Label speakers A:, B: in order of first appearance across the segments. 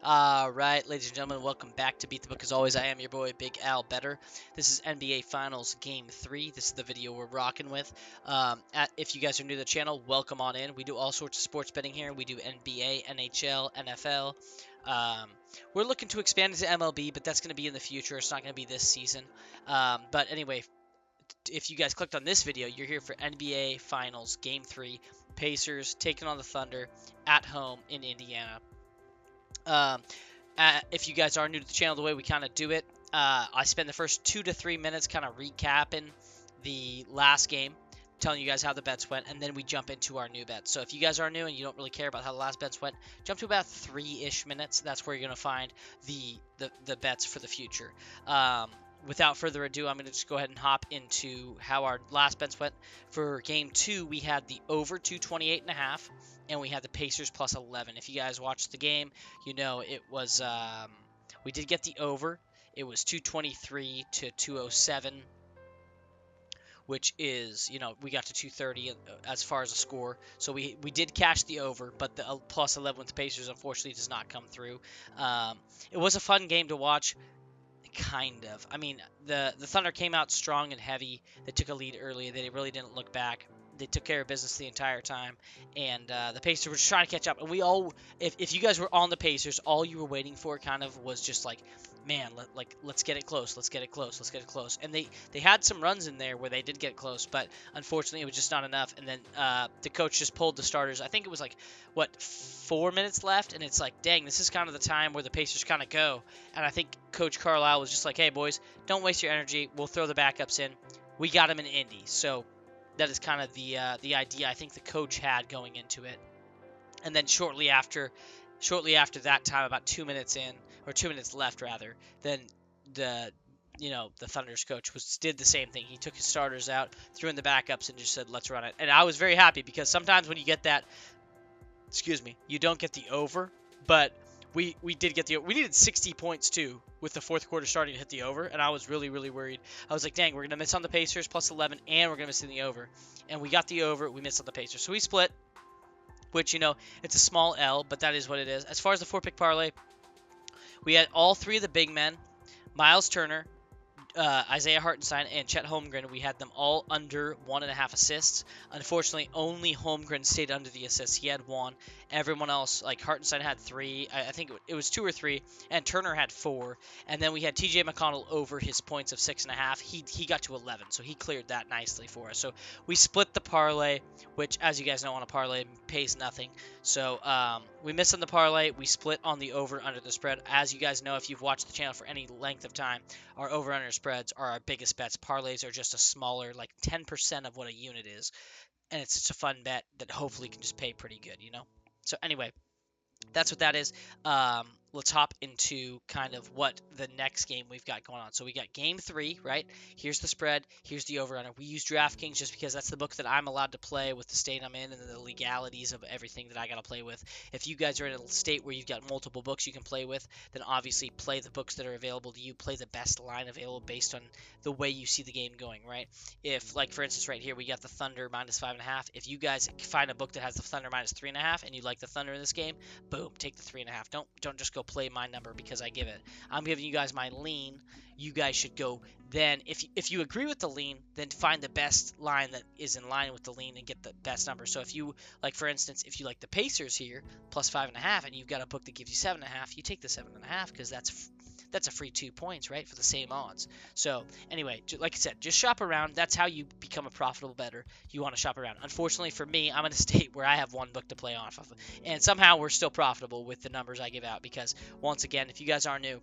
A: All right, ladies and gentlemen, welcome back to Beat the Book. As always, I am your boy, Big Al Better. This is NBA Finals Game 3. This is the video we're rocking with. If you guys are new to the channel, welcome on in. We do all sorts of sports betting here. We do NBA, NHL, NFL. We're looking to expand into MLB, but that's going to be in the future. It's not going to be this season. But anyway, if you guys clicked on this video, you're here for NBA Finals Game 3. Pacers taking on the Thunder at home in Indiana. If you guys are new to the channel, the way we kind of do it, I spend the first 2 to 3 minutes kind of recapping the last game, telling you guys how the bets went, and then we jump into our new bets. So if you guys are new and you don't really care about how the last bets went, jump to about 3-ish minutes. That's where you're going to find the bets for the future. Without further ado, I'm going to just go ahead and hop into how our last bets went. For Game 2, we had the over 228.5. And we had the Pacers plus 11. If you guys watched the game, you know it was, we did get the over. It was 223 to 207, which is, we got to 230 as far as a score. So we did cash the over, but the plus 11 with the Pacers, unfortunately, does not come through. It was a fun game to watch. Kind of. I mean, the Thunder came out strong and heavy. They took a lead early. They really didn't look back. They took care of business the entire time, and the Pacers were just trying to catch up. And we all, if you guys were on the Pacers, all you were waiting for kind of was just like, man, let's get it close, let's get it close, let's get it close. And they had some runs in there where they did get close, but unfortunately it was just not enough. And then the coach just pulled the starters. I think it was like 4 minutes left, and it's like, dang, this is kind of the time where the Pacers kind of go. And I think Coach Carlisle was just like, hey boys, don't waste your energy. We'll throw the backups in. We got him in Indy, so. That is kind of the idea I think the coach had going into it. And then shortly after that time, about 2 minutes in, or 2 minutes left rather, then the Thunder's coach did the same thing. He took his starters out, threw in the backups, and just said, let's run it. And I was very happy because sometimes when you get that, you don't get the over, but we did get we needed 60 points too with the fourth quarter starting to hit the over, and I was really worried. I was like, dang, we're gonna miss on the Pacers plus 11, and we're gonna miss in the over. And we got the over, we missed on the Pacers, so we split, which it's a small L, but that is what it is. As far as the 4-pick parlay, we had all 3 of the big men, Miles Turner, Isaiah Hartenstein, and Chet Holmgren. We had them all under 1.5 assists. Unfortunately, only Holmgren stayed under the assists. He had 1. Everyone else, like Hartenstein, had 3. I think it was 2 or 3, and Turner had 4. And then we had T.J. McConnell over his points of 6.5. He got to 11, so he cleared that nicely for us. So we split the parlay, which, as you guys know, on a parlay pays nothing. So we missed on the parlay. We split on the over under the spread. As you guys know, if you've watched the channel for any length of time, our over under spreads are our biggest bets. Parlays are just a smaller, like 10% of what a unit is. And it's just a fun bet that hopefully can just pay pretty good, So anyway, that's what that is. Let's hop into kind of what the next game we've got going on. So we got Game 3, right? Here's the spread. Here's the over-under. We use DraftKings just because that's the book that I'm allowed to play with the state I'm in and the legalities of everything that I got to play with. If you guys are in a state where you've got multiple books you can play with, then obviously play the books that are available to you. Play the best line available based on the way you see the game going, right? If, like, for instance, right here, we got the Thunder minus 5.5. If you guys find a book that has the Thunder minus 3.5 and you like the Thunder in this game, boom, take the 3.5. Don't just go play my number because I give it. I'm giving you guys my lean. You guys should go then. If you agree with the lean, then find the best line that is in line with the lean and get the best number. So if you, like, for instance, if you like the Pacers here plus 5.5 and you've got a book that gives you 7.5, you take the 7.5 because that's a free 2 points, right, for the same odds. So anyway, like I said, just shop around. That's how you become a profitable bettor. You want to shop around. Unfortunately for me, I'm in a state where I have one book to play off of, and somehow we're still profitable with the numbers I give out because, once again, if you guys are new,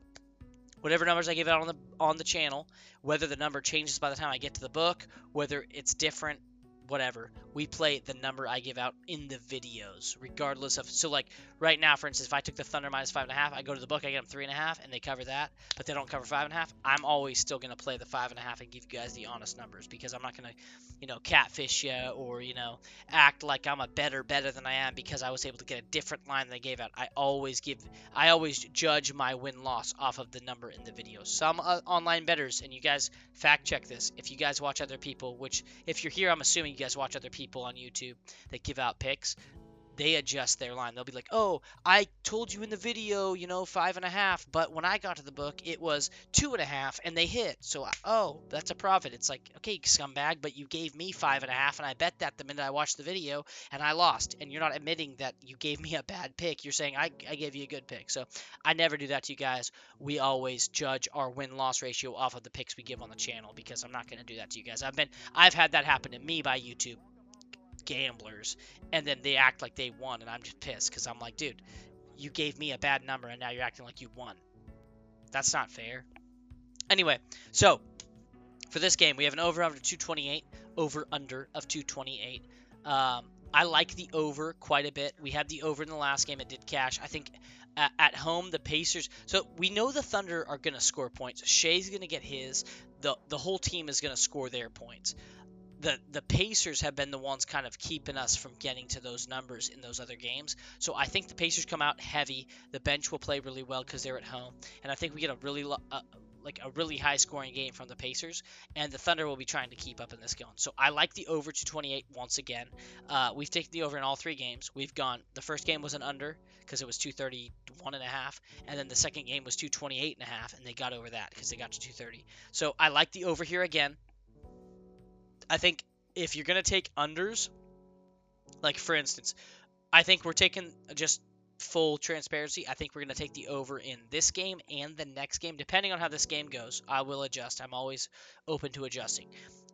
A: whatever numbers I give out on the channel, whether the number changes by the time I get to the book, whether it's different, whatever, we play the number I give out in the videos, regardless of. So, like, right now, for instance, if I took the Thunder minus 5.5, I go to the book, I get them 3.5, and they cover that, but they don't cover 5.5. I'm always still going to play the 5.5 and give you guys the honest numbers because I'm not going to, catfish you or, act like I'm a better than I am because I was able to get a different line than they gave out. I always judge my win-loss off of the number in the video. Some online bettors, and you guys fact check this, if you guys watch other people, which if you're here, I'm assuming you guys watch other people on YouTube that give out picks, they adjust their line. They'll be like, "Oh, I told you in the video, 5.5, but when I got to the book, it was 2.5, and they hit. So, oh, that's a profit." It's like, okay, scumbag, but you gave me 5.5, and I bet that the minute I watched the video, and I lost. And you're not admitting that you gave me a bad pick. You're saying I gave you a good pick. So I never do that to you guys. We always judge our win-loss ratio off of the picks we give on the channel, because I'm not going to do that to you guys. I've had that happen to me by YouTube gamblers, and then they act like they won, and I'm just pissed because I'm like, dude, you gave me a bad number and now you're acting like you won. That's not fair. Anyway, so for this game, we have an over under 228, over under of 228. I like the over quite a bit. We had the over in the last game. It did cash. I think at home, the Pacers. So we know the Thunder are going to score points. Shea's going to get his. The whole team is going to score their points. The Pacers have been the ones kind of keeping us from getting to those numbers in those other games. So I think the Pacers come out heavy. The bench will play really well because they're at home, and I think we get a really high scoring game from the Pacers, and the Thunder will be trying to keep up in this going. So I like the over 228 once again. We've taken the over in all three games. We've gone. The first game was an under because it was 231.5, and then the second game was 228.5, and they got over that because they got to 230. So I like the over here again. I think if you're going to take unders, like for instance, I think we're taking just full transparency. I think we're going to take the over in this game and the next game. Depending on how this game goes, I will adjust. I'm always open to adjusting.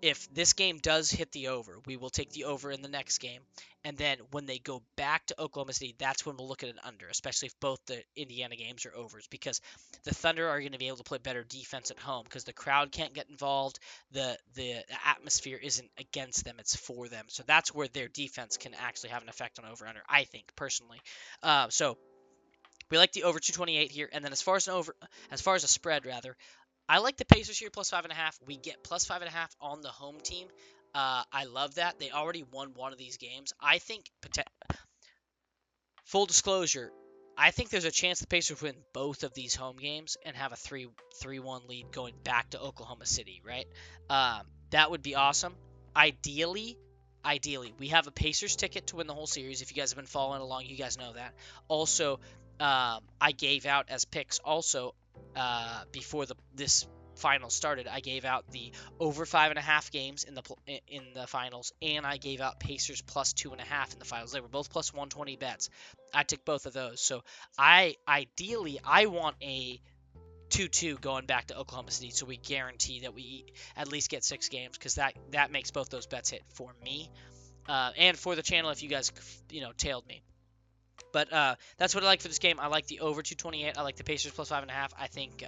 A: If this game does hit the over, we will take the over in the next game. And then when they go back to Oklahoma City, that's when we'll look at an under, especially if both the Indiana games are overs, because the Thunder are going to be able to play better defense at home because the crowd can't get involved. The atmosphere isn't against them, it's for them. So that's where their defense can actually have an effect on over-under, I think, personally. So we like the over 228 here. And then as far as a spread, rather, I like the Pacers here plus 5.5. We get plus 5.5 on the home team. I love that. They already won one of these games. I think, full disclosure, I think there's a chance the Pacers win both of these home games and have a 3-1 lead going back to Oklahoma City, right? That would be awesome. Ideally, we have a Pacers ticket to win the whole series. If you guys have been following along, you guys know that. Also, I gave out as picks also before this final started. I gave out the over 5.5 games in the finals, and I gave out Pacers plus 2.5 in the finals. They were both plus 120 bets. I took both of those. So ideally I want a 2-2 going back to Oklahoma City, so we guarantee that we at least get 6 games, because that makes both those bets hit for me and for the channel if you guys tailed me. But that's what I like for this game. I like the over 228. I like the Pacers plus 5.5. I think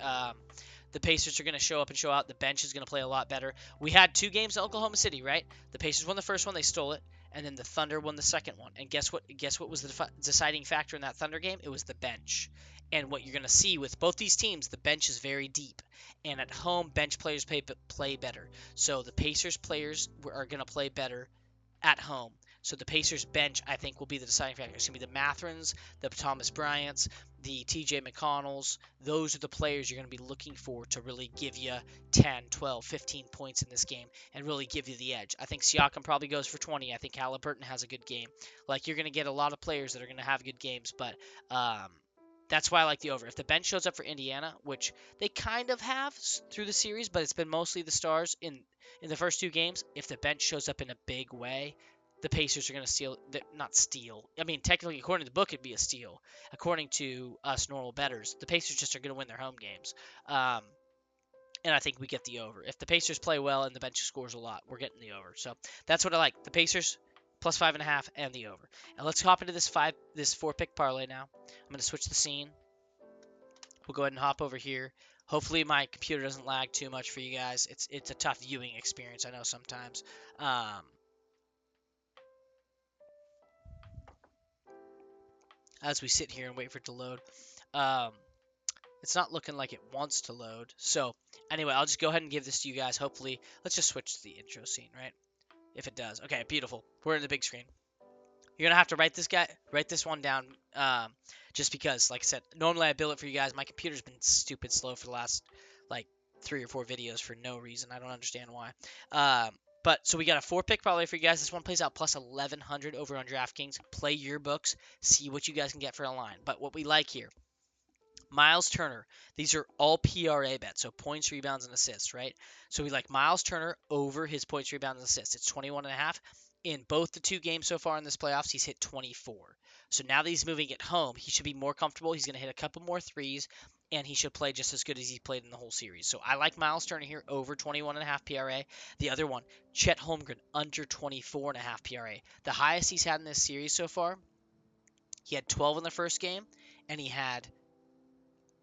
A: the Pacers are going to show up and show out. The bench is going to play a lot better. We had 2 games in Oklahoma City, right? The Pacers won the first one. They stole it. And then the Thunder won the second one. And guess what? Guess what was the deciding factor in that Thunder game? It was the bench. And what you're going to see with both these teams, the bench is very deep. And at home, bench players play better. So the Pacers players are going to play better at home. So the Pacers bench, I think, will be the deciding factor. It's going to be the Mathrons, the Thomas Bryants, the TJ McConnells. Those are the players you're going to be looking for to really give you 10, 12, 15 points in this game and really give you the edge. I think Siakam probably goes for 20. I think Halliburton has a good game. Like, you're going to get a lot of players that are going to have good games, but that's why I like the over. If the bench shows up for Indiana, which they kind of have through the series, but it's been mostly the stars in the first 2 games, if the bench shows up in a big way, the Pacers are going to not steal. I mean, technically, according to the book, it'd be a steal. According to us normal bettors, the Pacers just are going to win their home games. And I think we get the over. If the Pacers play well and the bench scores a lot, we're getting the over. So that's what I like. The Pacers plus 5.5 and the over. And let's hop into this 4-pick parlay now. I'm going to switch the scene. We'll go ahead and hop over here. Hopefully my computer doesn't lag too much for you guys. It's a tough viewing experience, I know sometimes. As we sit here and wait for it to load. It's not looking like it wants to load. So, anyway, I'll just go ahead and give this to you guys. Hopefully, let's just switch to the intro scene, right? If it does. Okay, beautiful. We're in the big screen. You're going to have to write this one down, just because, like I said, normally I build it for you guys. My computer's been stupid slow for the last, 3 or 4 videos for no reason. I don't understand why. But so we got a 4-pick parlay for you guys. This one plays out plus 1100 over on DraftKings. Play your books, see what you guys can get for a line. But what we like here, Miles Turner. These are all PRA bets, so points, rebounds, and assists, right? So we like Miles Turner over his points, rebounds, and assists. It's 21.5. In both the 2 games so far in this playoffs, he's hit 24. So now that he's moving it home, he should be more comfortable. He's going to hit a couple more threes, and he should play just as good as he played in the whole series. So I like Miles Turner here over 21.5 PRA. The other one, Chet Holmgren under 24.5 PRA. The highest he's had in this series so far, he had 12 in the first game, and he had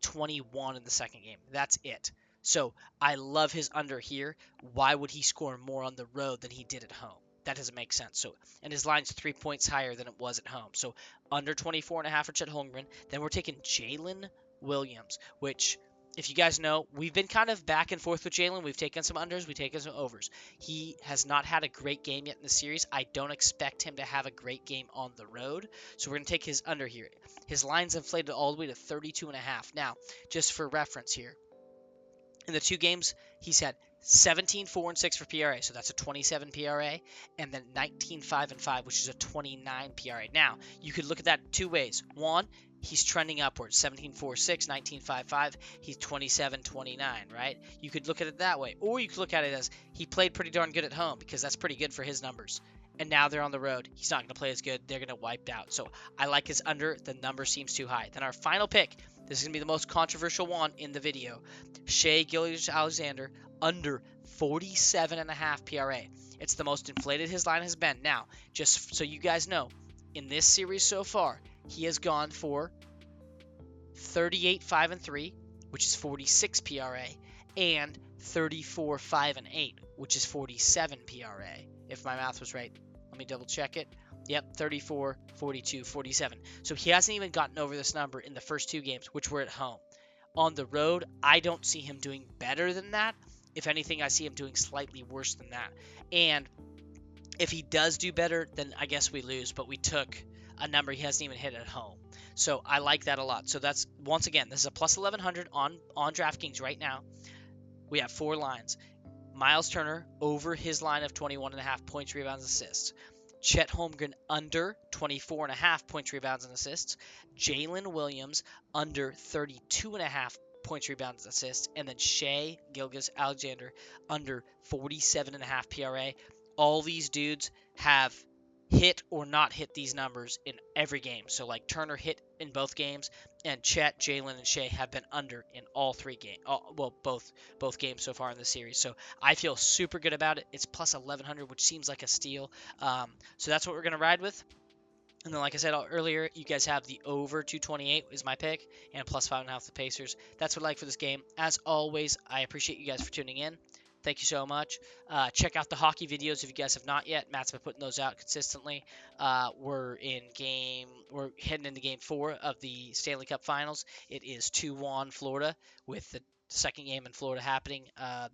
A: 21 in the second game. That's it. So I love his under here. Why would he score more on the road than he did at home? That doesn't make sense. So, and his line's 3 points higher than it was at home. So under 24.5 for Chet Holmgren. Then we're taking Jalen Williams, which, if you guys know, we've been kind of back and forth with Jalen. We've taken some unders, we've taken some overs. He has not had a great game yet in the series. I don't expect him to have a great game on the road. So we're going to take his under here. His line's inflated all the way to 32.5. Now, just for reference here, in the 2 games, he's had 17, 4, and 6 for PRA, so that's a 27 PRA, and then 19, 5, and 5, which is a 29 PRA. Now, you could look at that 2 ways. One, he's trending upwards, 17, 4, 6, 19, 5, 5. He's 27, 29, right? You could look at it that way. Or you could look at it as he played pretty darn good at home, because that's pretty good for his numbers. And now they're on the road. He's not going to play as good. They're going to wipe out. So I like his under. The number seems too high. Then our final pick. This is going to be the most controversial one in the video. Shai Gilgeous-Alexander under 47.5 PRA. It's the most inflated his line has been. Now, just so you guys know, in this series so far, he has gone for 38, 5, and 3, which is 46 PRA, and 34, 5, and 8, which is 47 PRA. If my math was right, let me double check it. Yep, 34, 42, 47. So he hasn't even gotten over this number in the first 2 games, which were at home. On the road, I don't see him doing better than that. If anything, I see him doing slightly worse than that. And if he does do better, then I guess we lose. But we took a number he hasn't even hit at home. So I like that a lot. So that's, once again, this is a plus 1100 on DraftKings right now. We have 4 lines. Miles Turner over his line of 21.5 points, rebounds, assists. Chet Holmgren under 24.5 points, rebounds, and assists. Jalen Williams under 32.5 points, rebounds, and assists. And then Shai Gilgeous-Alexander under 47.5 PRA. All these dudes have hit or not hit these numbers in every game. So like Turner hit in both games, and Chet, Jalen, and Shai have been under in all 3 games. Well, both games so far in the series. So I feel super good about it. It's plus 1100, which seems like a steal. So that's what we're gonna ride with. And then, like I said earlier, you guys have the over 228 is my pick, and plus 5.5 the Pacers. That's what I like for this game. As always, I appreciate you guys for tuning in. Thank you so much. Check out the hockey videos if you guys have not yet. Matt's been putting those out consistently. We're heading into game 4 of the Stanley Cup Finals. It is 2-1 Florida, with the second game in Florida happening. I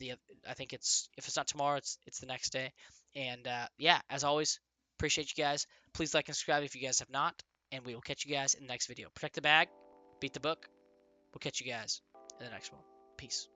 A: think if it's not tomorrow, it's the next day. And yeah, as always, appreciate you guys. Please like and subscribe if you guys have not, and we will catch you guys in the next video. Protect the bag, beat the book. We'll catch you guys in the next one. Peace.